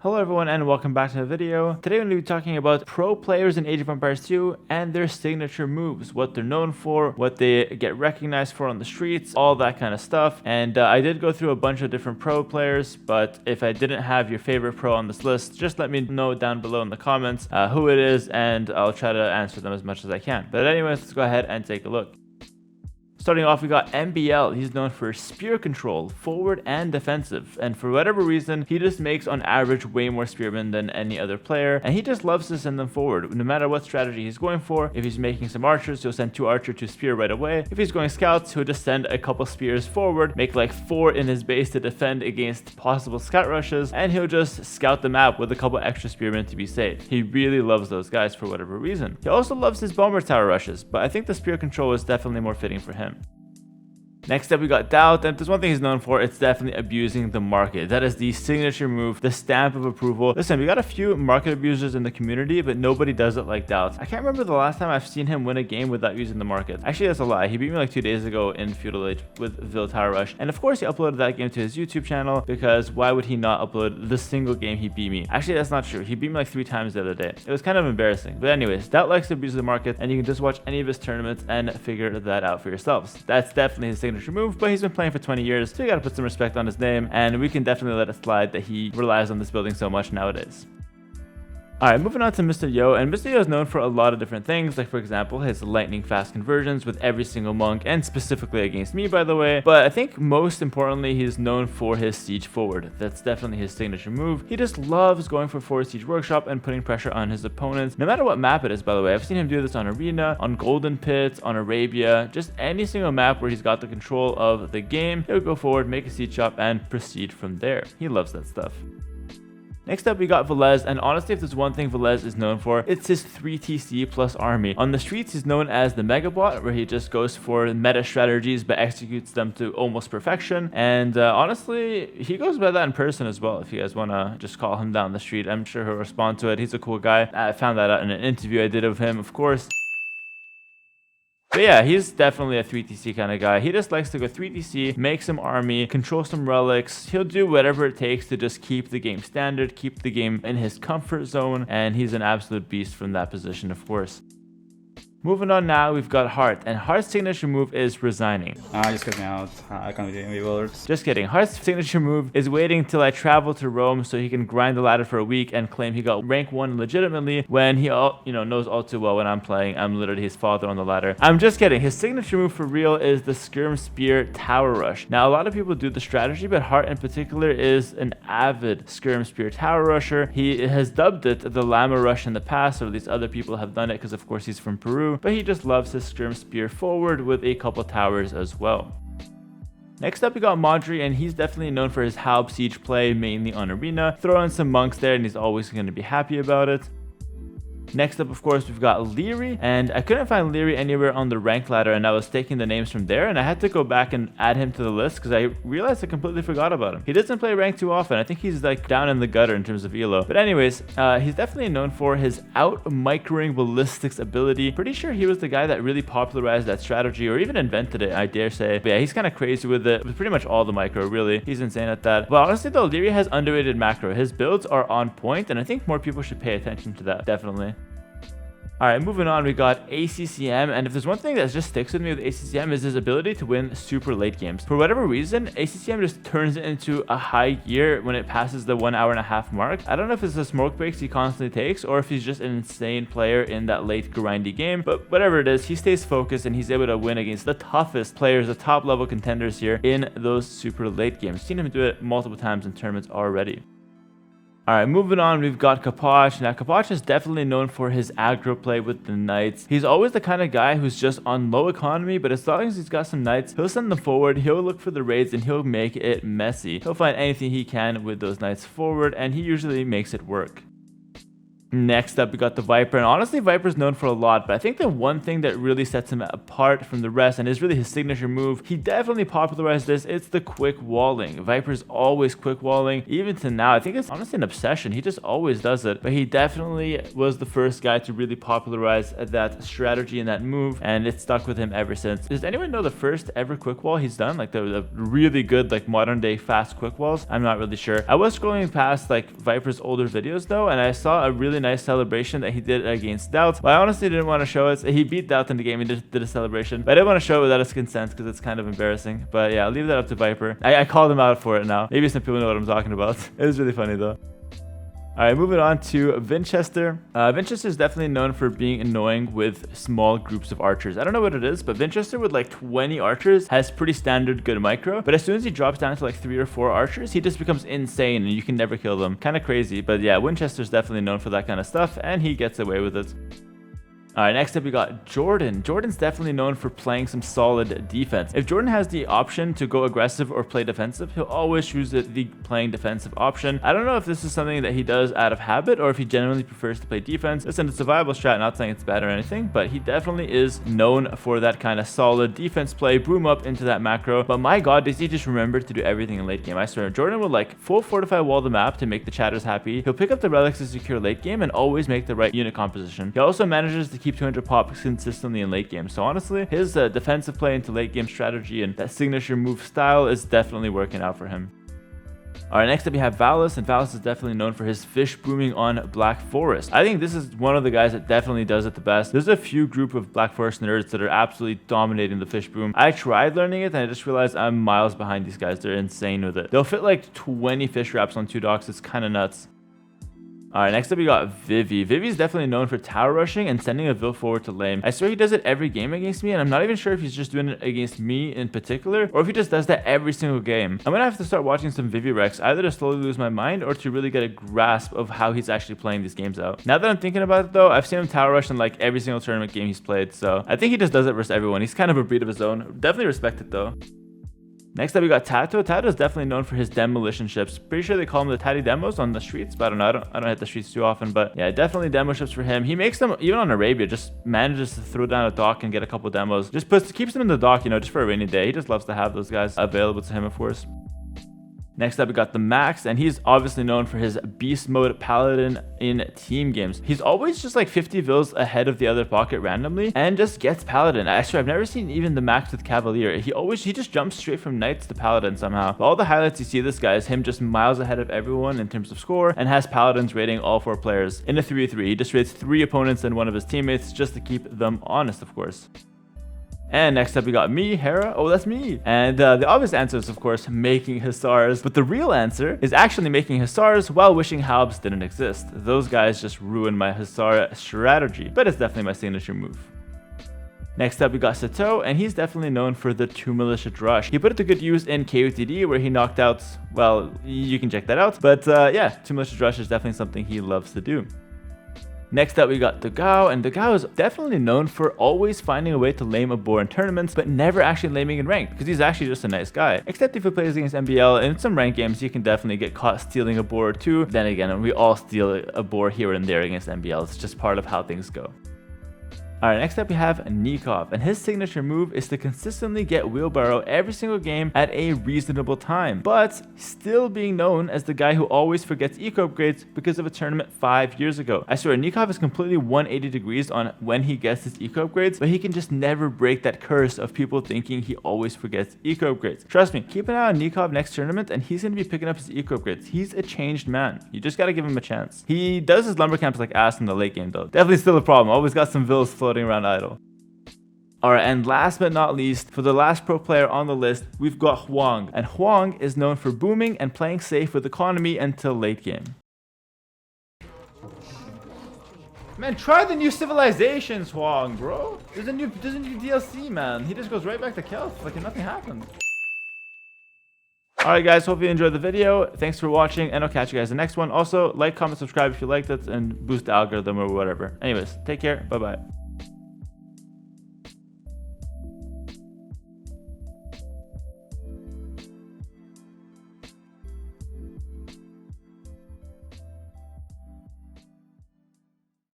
Hello everyone and welcome back to the video. Today I'm going to be talking about pro players in Age of Empires 2 and their signature moves, what they're known for, what they get recognized for on the streets, all that kind of stuff. And I did go through a bunch of different pro players, but if I didn't have your favorite pro on this list, just let me know down below in the comments who it is and I'll try to answer them as much as I can. But anyways, let's go ahead and take a look. Starting off, we got MBL. He's known for spear control, forward and defensive, and for whatever reason, he just makes on average way more spearmen than any other player, and he just loves to send them forward. No matter what strategy he's going for, if he's making some archers, he'll send 2 archers to spear right away. If he's going scouts, he'll just send a couple spears forward, make like 4 in his base to defend against possible scout rushes, and he'll just scout the map with a couple extra spearmen to be safe. He really loves those guys for whatever reason. He also loves his bomber tower rushes, but I think the spear control is definitely more fitting for him. Next up, we got DauT, and if there's one thing he's known for, it's definitely abusing the market. That is the signature move, the stamp of approval. Listen, we got a few market abusers in the community, but nobody does it like DauT. I can't remember the last time I've seen him win a game without using the market. Actually, that's a lie. He beat me like 2 days ago in Feudal Age with Villese Tower Rush. And of course, he uploaded that game to his YouTube channel, because why would he not upload the single game he beat me? Actually, that's not true. He beat me like 3 times the other day. It was kind of embarrassing. But anyways, DauT likes to abuse the market, and you can just watch any of his tournaments and figure that out for yourselves. That's definitely his signature move, but he's been playing for 20 years, so you gotta put some respect on his name, and we can definitely let it slide that he relies on this building so much nowadays. Alright, moving on to Mr. Yo, and Mr. Yo is known for a lot of different things, like for example, his lightning fast conversions with every single monk, and specifically against me, by the way, but I think most importantly, he's known for his siege forward. That's definitely his signature move. He just loves going for forward siege workshop and putting pressure on his opponents, no matter what map it is, by the way. I've seen him do this on Arena, on Golden Pit, on Arabia, just any single map where he's got the control of the game. He'll go forward, make a siege shop, and proceed from there. He loves that stuff. Next up, we got Villese, and honestly, if there's one thing Villese is known for, it's his 3TC plus army. On the streets, he's known as the Megabot, where he just goes for meta strategies but executes them to almost perfection. And honestly, he goes by that in person as well. If you guys want to just call him down the street, I'm sure he'll respond to it. He's a cool guy. I found that out in an interview I did of him, of course. But yeah, he's definitely a 3TC kind of guy. He just likes to go 3TC, make some army, control some relics. He'll do whatever it takes to just keep the game standard, keep the game in his comfort zone, and he's an absolute beast from that position, of course. Moving on now, we've got Hearttt, and Heartt's signature move is resigning. Just cut me out. I can't be doing words. Just kidding. Heartt's signature move is waiting till I travel to Rome so he can grind the ladder for a week and claim he got rank 1 legitimately when he knows all too well when I'm playing. I'm literally his father on the ladder. I'm just kidding. His signature move for real is the Skirm Spear Tower Rush. Now, a lot of people do the strategy, but Hearttt in particular is an avid Skirm Spear Tower Rusher. He has dubbed it the Llama Rush in the past, or at least other people have done it because of course he's from Peru. But he just loves his Skirm Spear forward with a couple towers as well. Next up, we got Modri, and he's definitely known for his Halb siege play, mainly on Arena. Throw in some monks there, and he's always going to be happy about it. Next up, of course, we've got Liereyy, and I couldn't find Liereyy anywhere on the rank ladder, and I was taking the names from there, and I had to go back and add him to the list because I realized I completely forgot about him. He doesn't play rank too often. I think he's like down in the gutter in terms of elo. But anyways, he's definitely known for his out-microing ballistics ability. Pretty sure he was the guy that really popularized that strategy, or even invented it, I dare say. But yeah, he's kind of crazy with it, with pretty much all the micro, really. He's insane at that. But honestly though, Liereyy has underrated macro. His builds are on point, and I think more people should pay attention to that, definitely. Alright, moving on, we got ACCM, and if there's one thing that just sticks with me with ACCM is his ability to win super late games. For whatever reason, ACCM just turns it into a high gear when it passes the 1.5 hour mark. I don't know if it's the smoke breaks he constantly takes, or if he's just an insane player in that late grindy game, but whatever it is, he stays focused and he's able to win against the toughest players, the top level contenders here in those super late games. Seen him do it multiple times in tournaments already. Alright, moving on, we've got Capoch. Now, Capoch is definitely known for his aggro play with the knights. He's always the kind of guy who's just on low economy, but as long as he's got some knights, he'll send them forward, he'll look for the raids, and he'll make it messy. He'll find anything he can with those knights forward, and he usually makes it work. Next up, we got the Viper, and honestly, Viper's known for a lot, but I think the one thing that really sets him apart from the rest and is really his signature move, he definitely popularized this, it's the quick walling. Viper's always quick walling, even to now. I think it's honestly an obsession. He just always does it, but he definitely was the first guy to really popularize that strategy and that move, and it stuck with him ever since. Does anyone know the first ever quick wall he's done? Like the really good, like modern day fast quick walls? I'm not really sure. I was scrolling past like Viper's older videos though, and I saw a really nice celebration that he did against DauT. But I honestly didn't want to show it. He beat DauT in the game. He did a celebration, but I didn't want to show it without his consent because it's kind of embarrassing. But yeah, I'll leave that up to Viper. I called him out for it now. Maybe some people know what I'm talking about. It was really funny though. All right, moving on to Vinchester. Vinchester is definitely known for being annoying with small groups of archers. I don't know what it is, but Vinchester with like 20 archers has pretty standard good micro. But as soon as he drops down to like 3 or 4 archers, he just becomes insane and you can never kill them. Kind of crazy. But yeah, Winchester's definitely known for that kind of stuff and he gets away with it. All right, next up we got Jordan. Jordan's definitely known for playing some solid defense. If Jordan has the option to go aggressive or play defensive, he'll always choose the playing defensive option. I don't know if this is something that he does out of habit or if he genuinely prefers to play defense. Listen, it's a viable strat, not saying it's bad or anything, but he definitely is known for that kind of solid defense play, boom up into that macro. But my god, does he just remember to do everything in late game? I swear, Jordan will like full fortify wall the map to make the chatters happy. He'll pick up the relics to secure late game and always make the right unit composition. He also manages to keep 200 pops consistently in late game. So honestly, his defensive play into late game strategy and that signature move style is definitely working out for him. All right, next up we have Valas, and Valas is definitely known for his fish booming on Black Forest. I think this is one of the guys that definitely does it the best. There's a few group of Black Forest nerds that are absolutely dominating the fish boom. I tried learning it and I just realized I'm miles behind these guys. They're insane with it. They'll fit like 20 fish wraps on 2 docks. It's kind of nuts. All right, next up we got Vivi. Vivi's definitely known for tower rushing and sending a Vil forward to lane. I swear he does it every game against me, and I'm not even sure if he's just doing it against me in particular, or if he just does that every single game. I'm gonna have to start watching some Vivi Recs, either to slowly lose my mind or to really get a grasp of how he's actually playing these games out. Now that I'm thinking about it though, I've seen him tower rush in like every single tournament game he's played, so I think he just does it versus everyone. He's kind of a breed of his own. Definitely respect it though. Next up, we got TaToH. TaToH is definitely known for his demolition ships. Pretty sure they call him the Tatty demos on the streets, but I don't know. I don't hit the streets too often, but yeah, definitely demo ships for him. He makes them even on Arabia, just manages to throw down a dock and get a couple demos. Just keeps them in the dock, you know, just for a rainy day. He just loves to have those guys available to him, of course. Next up, we got TheMax, and he's obviously known for his beast mode paladin in team games. He's always just like 50 Vils ahead of the other pocket randomly and just gets paladin. Actually, I've never seen even TheMax with cavalier. He just jumps straight from knights to paladin somehow. But all the highlights you see this guy is him just miles ahead of everyone in terms of score and has paladins rating all 4 players. In a 3v3, he just rates 3 opponents and one of his teammates just to keep them honest, of course. And next up we got me, Hera. Oh, that's me. And the obvious answer is, of course, making Hussars. But the real answer is actually making Hussars while wishing Halbs didn't exist. Those guys just ruined my Hussar strategy. But it's definitely my signature move. Next up, we got Sitaux, and he's definitely known for the 2 militia rush. He put it to good use in KOTD, where he knocked out, well, you can check that out. But yeah, 2 militia rush is definitely something he loves to do. Next up, we got dogao, and dogao is definitely known for always finding a way to lame a boar in tournaments, but never actually laming in ranked, because he's actually just a nice guy. Except if he plays against MBL, and in some ranked games, you can definitely get caught stealing a boar or 2. Then again, we all steal a boar here and there against MBL. It's just part of how things go. Alright, next up we have Nicov, and his signature move is to consistently get wheelbarrow every single game at a reasonable time, but still being known as the guy who always forgets eco upgrades because of a tournament 5 years ago. I swear, Nicov is completely 180 degrees on when he gets his eco upgrades, but he can just never break that curse of people thinking he always forgets eco upgrades. Trust me, keep an eye on Nicov next tournament, and he's going to be picking up his eco upgrades. He's a changed man. You just got to give him a chance. He does his lumber camps like ass in the late game though. Definitely still a problem. Always got some vills floating around idle. Alright, and last but not least, for the last pro player on the list, we've got Hoang. And Hoang is known for booming and playing safe with economy until late game. Man, try the new civilizations, Hoang, bro. There's a new DLC, man. He just goes right back to Kelp like nothing happened. Alright guys, hope you enjoyed the video. Thanks for watching, and I'll catch you guys in the next one. Also, like, comment, subscribe if you liked it, and boost the algorithm or whatever. Anyways, take care. Bye-bye.